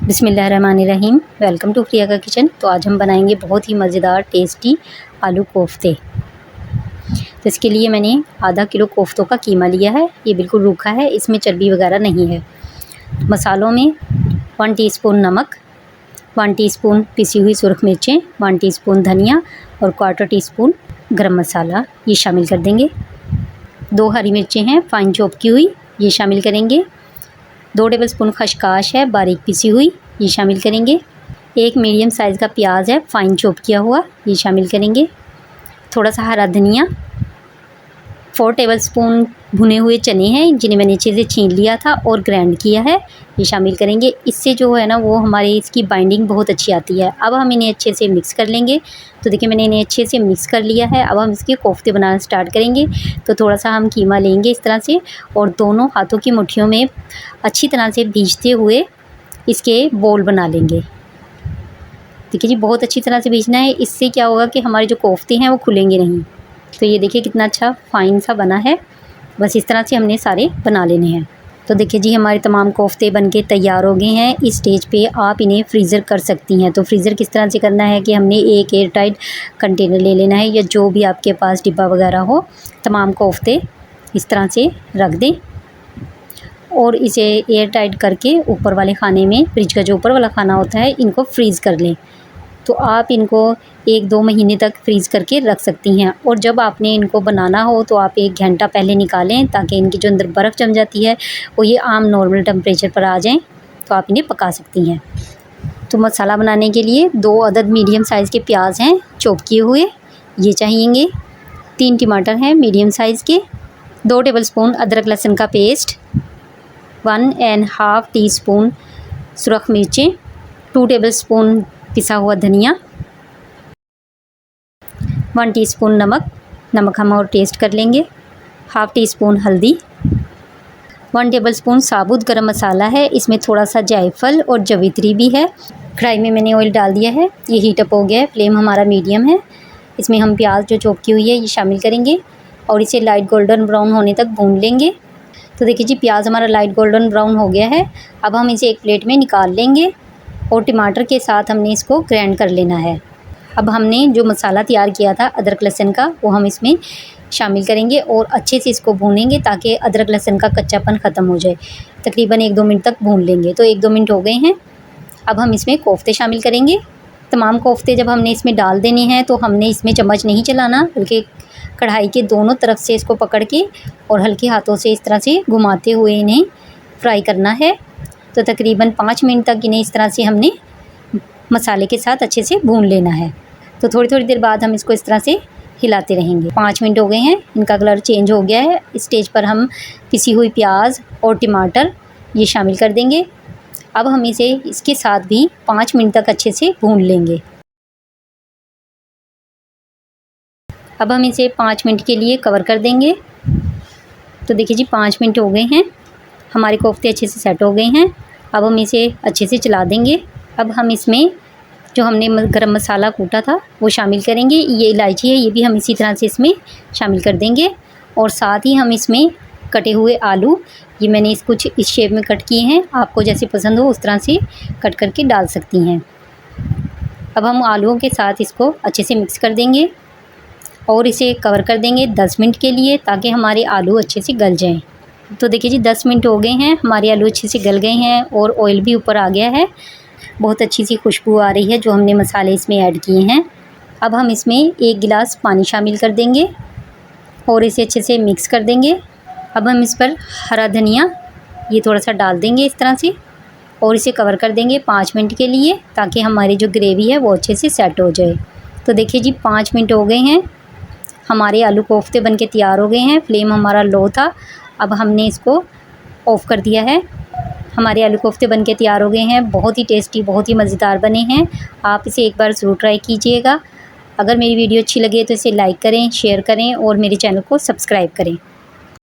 बिस्मिल्लाहिर्रहमानिर्रहीम। Welcome to प्रिया का kitchen. तो आज हम बनाएंगे बहुत ही मज़ेदार टेस्टी आलू कोफ्ते। तो इसके लिए मैंने आधा किलो कोफ्तों का कीमा लिया है। ये बिल्कुल रूखा है, इसमें चर्बी वगैरह नहीं है। मसालों में 1 टीस्पून नमक, 1 टीस्पून पिसी हुई सुरख मिर्चें, 1 टीस्पून धनिया और 1/4 टीस्पून गरम मसाला ये शामिल कर देंगे। 2 हरी मिर्चें हैं फाइन चॉप की हुई, ये शामिल करेंगे। 2 टेबलस्पून खसकाश है बारीक पिसी हुई, ये शामिल करेंगे। 1 मीडियम साइज़ का प्याज है फाइन चॉप किया हुआ, ये शामिल करेंगे। थोड़ा सा हरा धनिया, 4 टेबलस्पून भुने हुए चने हैं जिन्हें मैंने अच्छे से छील लिया था और ग्राइंड किया है, ये शामिल करेंगे। इससे जो है ना वो हमारे इसकी बाइंडिंग बहुत अच्छी आती है। अब हम इन्हें अच्छे से मिक्स कर लेंगे। तो देखिए मैंने इन्हें अच्छे से मिक्स कर लिया है। अब हम इसके कोफ्ते बनाना स्टार्ट करेंगे। तो थोड़ा सा हम कीमा लेंगे इस तरह से और दोनों हाथों की मुट्ठियों में अच्छी तरह से भींचते हुए इसके बॉल बना लेंगे। देखिए जी बहुत अच्छी तरह से भींचना है, इससे क्या होगा कि हमारे जो कोफ्ते हैं वो खुलेंगे नहीं। तो ये देखिए कितना अच्छा फाइन सा बना है। बस इस तरह से हमने सारे बना लेने हैं। तो देखिए जी हमारे तमाम कोफ्ते बनके तैयार हो गए हैं। इस स्टेज पे आप इन्हें फ्रीज़र कर सकती हैं। तो फ्रीज़र किस तरह से करना है कि हमने एक एयर टाइट कंटेनर ले लेना है या जो भी आपके पास डिब्बा वगैरह हो। तमाम कोफ्ते इस तरह से रख दें और इसे एयर टाइट करके ऊपर वाले खाने में, फ्रिज का जो ऊपर वाला खाना होता है, इनको फ्रीज़ कर लें। तो आप इनको 1-2 महीने तक फ्रीज़ करके रख सकती हैं। और जब आपने इनको बनाना हो तो आप 1 घंटा पहले निकालें ताकि इनकी जो अंदर बर्फ़ जम जाती है वो ये आम नॉर्मल टेम्परेचर पर आ जाएं, तो आप इन्हें पका सकती हैं। तो मसाला बनाने के लिए 2 अदद मीडियम साइज़ के प्याज हैं चॉप किए हुए, ये चाहिएंगे। 3 टमाटर हैं मीडियम साइज़ के। 2 टेबलस्पून अदरक लहसुन का पेस्ट, 1.5 टीस्पून सुरख मिर्चें, 2 टेबलस्पून पिसा हुआ धनिया, 1 टीस्पून नमक हम और टेस्ट कर लेंगे, 1/2 टीस्पून हल्दी, 1 टेबलस्पून साबुत गरम मसाला है। इसमें थोड़ा सा जायफल और जवित्री भी है। कढ़ाई में मैंने ऑयल डाल दिया है, ये हीट अप हो गया है, फ्लेम हमारा मीडियम है। इसमें हम प्याज जो चॉप की हुई है ये शामिल करेंगे और इसे लाइट गोल्डन ब्राउन होने तक भून लेंगे। तो देखिए जी प्याज हमारा लाइट गोल्डन ब्राउन हो गया है। अब हम इसे एक प्लेट में निकाल लेंगे और टमाटर के साथ हमने इसको ग्राइंड कर लेना है। अब हमने जो मसाला तैयार किया था अदरक लहसुन का वो हम इसमें शामिल करेंगे और अच्छे से इसको भूनेंगे ताकि अदरक लहसुन का कच्चापन ख़त्म हो जाए। तकरीबन 1-2 मिनट तक भून लेंगे। तो 1-2 मिनट हो गए हैं। अब हम इसमें कोफ्ते शामिल करेंगे। तमाम कोफ्ते जब हमने इसमें डाल देने हैं तो हमने इसमें चम्मच नहीं चलाना, बल्कि कढ़ाई के दोनों तरफ से इसको पकड़ के और हल्के हाथों से इस तरह से घुमाते हुए इन्हें फ्राई करना है। तो तकरीबन 5 मिनट तक इन्हें इस तरह से हमने मसाले के साथ अच्छे से भून लेना है। तो थोड़ी देर बाद हम इसको इस तरह से हिलाते रहेंगे। 5 मिनट हो गए हैं, इनका कलर चेंज हो गया है। इस स्टेज पर हम पिसी हुई प्याज और टमाटर ये शामिल कर देंगे। अब हम इसे इसके साथ भी 5 मिनट तक अच्छे से भून लेंगे। अब हम इसे 5 मिनट के लिए कवर कर देंगे। तो देखिए जी 5 मिनट हो गए हैं, हमारे कोफ्ते अच्छे से सेट हो गए हैं। अब हम इसे अच्छे से चला देंगे। अब हम इसमें जो हमने गरम मसाला कूटा था वो शामिल करेंगे। ये इलायची है, ये भी हम इसी तरह से इसमें शामिल कर देंगे। और साथ ही हम इसमें कटे हुए आलू, ये मैंने कुछ इस शेप में कट किए हैं, आपको जैसे पसंद हो उस तरह से कट करके डाल सकती हैं। अब हम आलूओं के साथ इसको अच्छे से मिक्स कर देंगे और इसे कवर कर देंगे 10 मिनट के लिए ताकि हमारे आलू अच्छे से गल जाएं। तो देखिए जी 10 मिनट हो गए हैं, हमारे आलू अच्छे से गल गए हैं और ऑयल भी ऊपर आ गया है। बहुत अच्छी सी खुशबू आ रही है जो हमने मसाले इसमें ऐड किए हैं। अब हम इसमें 1 गिलास पानी शामिल कर देंगे और इसे अच्छे से मिक्स कर देंगे। अब हम इस पर हरा धनिया ये थोड़ा सा डाल देंगे इस तरह से और इसे कवर कर देंगे 5 मिनट के लिए ताकि हमारी जो ग्रेवी है वो अच्छे से सेट हो जाए। तो देखिए जी 5 मिनट हो गए हैं, हमारे आलू कोफ्ते बनके तैयार हो गए हैं। फ्लेम हमारा लो था, अब हमने इसको ऑफ़ कर दिया है। हमारे आलू कोफ्ते बनके तैयार हो गए हैं। बहुत ही टेस्टी, बहुत ही मज़ेदार बने हैं। आप इसे एक बार ज़रूर ट्राई कीजिएगा। अगर मेरी वीडियो अच्छी लगे तो इसे लाइक करें, शेयर करें और मेरे चैनल को सब्सक्राइब करें।